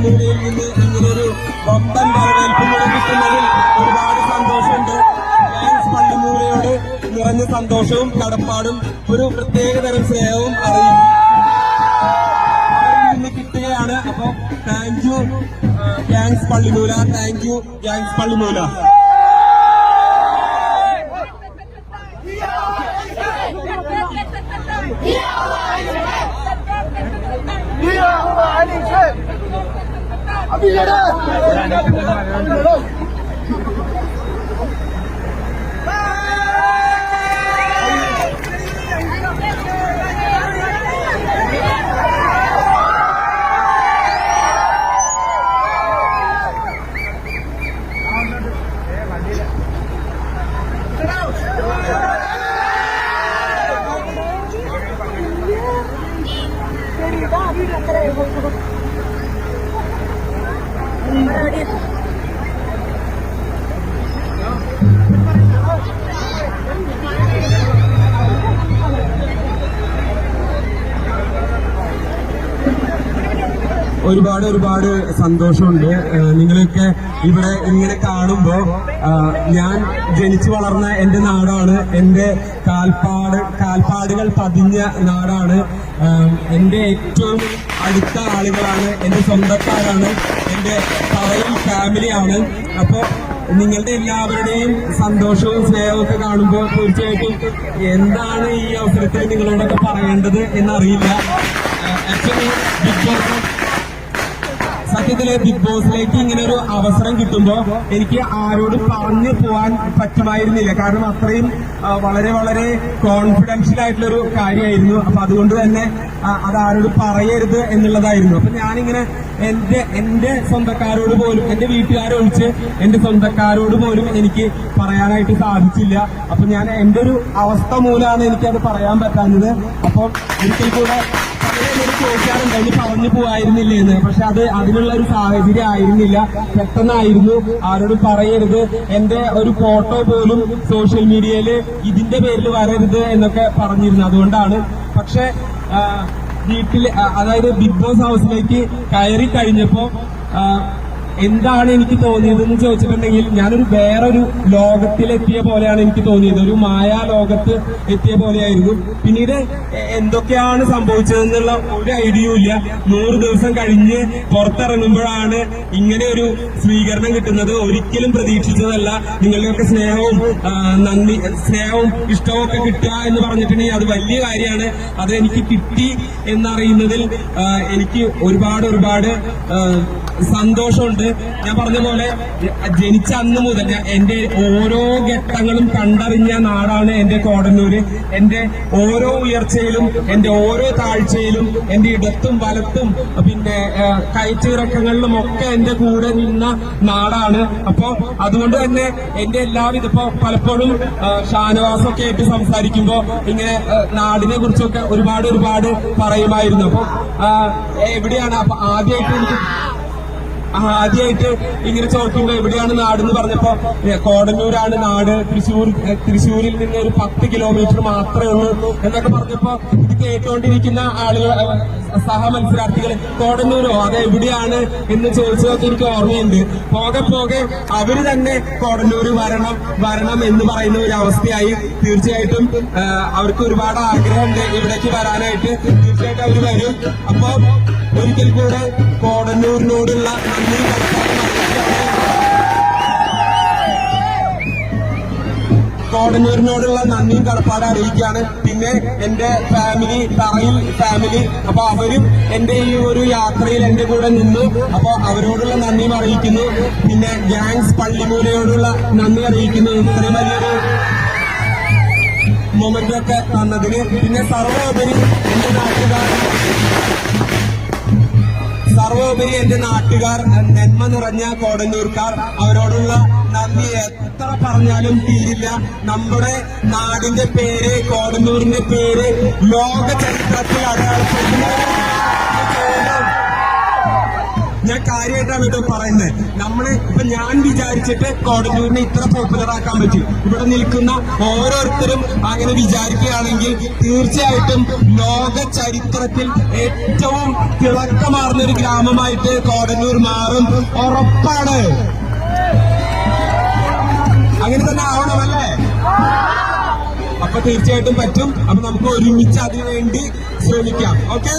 പള്ളിമൂലയിൽ നിന്ന് ഇങ്ങനൊരു വമ്പൻ വരവേൽപ്പും കൂടെ കിട്ടുന്നതിൽ ഒരുപാട് സന്തോഷമുണ്ട്. ഗാങ്സ് പള്ളിമൂലയോട് നിറഞ്ഞ സന്തോഷവും കടപ്പാടും ഒരു പ്രത്യേകതരം സ്നേഹവും അറിയിക്കും കിട്ടുകയാണ്. അപ്പൊ thank you gangs Pallimoola, thank you gangs Pallimoola. ഒരുപാട് സന്തോഷമുണ്ട്. നിങ്ങളൊക്കെ ഇവിടെ ഇങ്ങനെ കാണുമ്പോ ഞാൻ ജനിച്ചു വളർന്ന എന്റെ നാടാണ്, എന്റെ കാൽപ്പാടുകൾ പതിഞ്ഞ നാടാണ്, എന്റെ ഏറ്റവും അടുത്ത ആളുകളാണ്, എന്റെ സ്വന്തക്കാരാണ്, എന്റെ പറയൽ ഫാമിലിയാണ്. അപ്പോ നിങ്ങളുടെ എല്ലാവരുടെയും സന്തോഷവും സ്നേഹവും ഒക്കെ കാണുമ്പോൾ തീർച്ചയായിട്ടും എന്താണ് ഈ അവസരത്തിൽ നിങ്ങളോടൊക്കെ പറയേണ്ടത് എന്നറിയില്ല. ആക്ച്വലി സത്യത്തില് ബിഗ് ബോസിലേക്ക് ഇങ്ങനെ ഒരു അവസരം കിട്ടുമ്പോ എനിക്ക് ആരോടും പറഞ്ഞു പോകാൻ പറ്റുമായിരുന്നില്ല. കാരണം അത്രയും വളരെ കോൺഫിഡൻഷ്യൽ ആയിട്ടുള്ളൊരു കാര്യമായിരുന്നു. അപ്പൊ അതുകൊണ്ട് തന്നെ അത് ആരോട് പറയരുത് എന്നുള്ളതായിരുന്നു. അപ്പൊ ഞാനിങ്ങനെ എന്റെ സ്വന്തക്കാരോട് പോലും, എന്റെ വീട്ടുകാരെ ഒഴിച്ച് എന്റെ സ്വന്തക്കാരോട് പോലും എനിക്ക് പറയാനായിട്ട് സാധിച്ചില്ല. അപ്പൊ ഞാൻ എന്റെ ഒരു അവസ്ഥ മൂലമാണ് എനിക്കത് പറയാൻ പറ്റാഞ്ഞത്. അപ്പം ഒരിക്കൽ കൂടെ ചോദിക്കാറുണ്ട് അതിന് പറഞ്ഞു പോവായിരുന്നില്ലേ എന്ന്. പക്ഷെ അതിനുള്ള ഒരു സാഹചര്യം ആയിരുന്നില്ല, പെട്ടെന്നായിരുന്നു. ആരോടും പറയരുത്, എന്റെ ഒരു ഫോട്ടോ പോലും സോഷ്യൽ മീഡിയയില് ഇതിന്റെ പേരിൽ വരരുത് എന്നൊക്കെ പറഞ്ഞിരുന്നു. അതുകൊണ്ടാണ്. പക്ഷെ വീട്ടിൽ, അതായത് ബിഗ് ബോസ് ഹൗസിലേക്ക് കയറി കഴിഞ്ഞപ്പോ എന്താണ് എനിക്ക് തോന്നിയതെന്ന് ചോദിച്ചിട്ടുണ്ടെങ്കിൽ ഞാനൊരു വേറൊരു ലോകത്തിലെത്തിയ പോലെയാണ് എനിക്ക് തോന്നിയത്. ഒരു മായാ ലോകത്ത് എത്തിയ പോലെയായിരുന്നു. പിന്നീട് എന്തൊക്കെയാണ് സംഭവിച്ചതെന്നുള്ള ഒരു ഐഡിയയും ഇല്ല. 100 ദിവസം കഴിഞ്ഞ് പുറത്തിറങ്ങുമ്പോഴാണ് ഇങ്ങനെ ഒരു സ്വീകരണം കിട്ടുന്നത്. ഒരിക്കലും പ്രതീക്ഷിച്ചതല്ല. നിങ്ങളുടെയൊക്കെ സ്നേഹവും ഇഷ്ടവും ഒക്കെ കിട്ടുക എന്ന് പറഞ്ഞിട്ടുണ്ടെങ്കിൽ അത് വലിയ കാര്യമാണ്. അത് എനിക്ക് കിട്ടി എന്നറിയുന്നതിൽ എനിക്ക് ഒരുപാട് സന്തോഷമുണ്ട്. ഞാൻ പറഞ്ഞ പോലെ ജനിച്ച അന്ന് മുതൽ എന്റെ ഓരോ ഘട്ടങ്ങളും കണ്ടറിഞ്ഞ നാടാണ് എന്റെ കോടന്നൂര്. എന്റെ ഓരോ ഉയർച്ചയിലും എന്റെ ഓരോ താഴ്ചയിലും എന്റെ ഇടത്തും വലത്തും പിന്നെ കയറ്റിറക്കങ്ങളിലും ഒക്കെ എന്റെ കൂടെ നിന്ന നാടാണ്. അപ്പോ അതുകൊണ്ട് തന്നെ എന്റെ എല്ലാവിധ ഇപ്പോ പലപ്പോഴും ഷാനവാസൊക്കെ ആയിട്ട് സംസാരിക്കുമ്പോ ഇങ്ങനെ നാടിനെ കുറിച്ചൊക്കെ ഒരുപാട് പറയുമായിരുന്നു. അപ്പൊ എവിടെയാണ് അപ്പൊ ആദ്യമായിട്ട് ഇങ്ങനെ ചോദിക്കുമ്പോ എവിടെയാണ് നാടെന്ന് പറഞ്ഞപ്പോ കോടന്നൂരാണ് നാട്, തൃശ്ശൂരിൽ നിന്ന് ഒരു 10 കിലോമീറ്റർ മാത്രമേ ഉള്ളൂ എന്നൊക്കെ പറഞ്ഞപ്പോ ഇത് കേട്ടുകൊണ്ടിരിക്കുന്ന ആളുകൾ, സഹമത്സരാർത്ഥികൾ കോടന്നൂരോ അത് എവിടെയാണ് എന്ന് ചോദിച്ചതൊക്കെ എനിക്ക് ഓർമ്മയുണ്ട്. പോകെ അവര് തന്നെ കോടന്നൂര് വരണം എന്ന് പറയുന്ന ഒരു അവസ്ഥയായി. തീർച്ചയായിട്ടും അവർക്ക് ഒരുപാട് ആഗ്രഹമുണ്ട് ഇവിടേക്ക് വരാനായിട്ട്. തീർച്ചയായിട്ടും അവര് വരും. അപ്പൊ ഒരിക്കൽ കൂടെ കോടന്നൂരിനോടുള്ള നന്ദിയും കടപ്പാട് അറിയിക്കുകയാണ്. പിന്നെ എന്റെ തറയിൽ ഫാമിലി, അപ്പൊ അവരും എന്റെ ഈ ഒരു യാത്രയിൽ എന്റെ കൂടെ നിന്നു. അപ്പൊ അവരോടുള്ള നന്ദിയും അറിയിക്കുന്നു. പിന്നെ ഗാങ്സ് പള്ളിമൂലയോടുള്ള നന്ദി അറിയിക്കുന്നു, ഇത്രയും വലിയൊരു മൊമെന്റൊക്കെ തന്നതിന്. പിന്നെ സർവോപരി എന്റെ നാട്ടുകാർ, നന്മ നിറഞ്ഞ കോടന്നൂർക്കാർ, അവരോടുള്ള നന്ദി എത്ര പറഞ്ഞാലും തീരില്ല. നമ്മുടെ നാടിന്റെ പേര്, കോടന്നൂരിന്റെ പേര് ലോക ചരിത്രത്തിൽ അടയാളപ്പെടുത്തുന്ന ഞാൻ കാര്യമായിട്ടാണ് കേട്ടോ പറയുന്നത്. ഇപ്പൊ ഞാൻ വിചാരിച്ചിട്ട് കോടന്നൂരിനെ ഇത്ര പോപ്പുലർ ആക്കാൻ പറ്റും. ഇവിടെ നിൽക്കുന്ന ഓരോരുത്തരും അങ്ങനെ വിചാരിക്കുകയാണെങ്കിൽ തീർച്ചയായിട്ടും ലോക ചരിത്രത്തിൽ ഏറ്റവും തിളക്കമാർന്ന ഒരു ഗ്രാമമായിട്ട് കോടന്നൂർ മാറും. ഉറപ്പാണ്. അങ്ങനെ തന്നെ ആവണമല്ലേ? അപ്പൊ തീർച്ചയായിട്ടും പറ്റും. അപ്പൊ നമുക്ക് ഒരുമിച്ച് അതിനുവേണ്ടി ശ്രമിക്കാം. ഓക്കെ.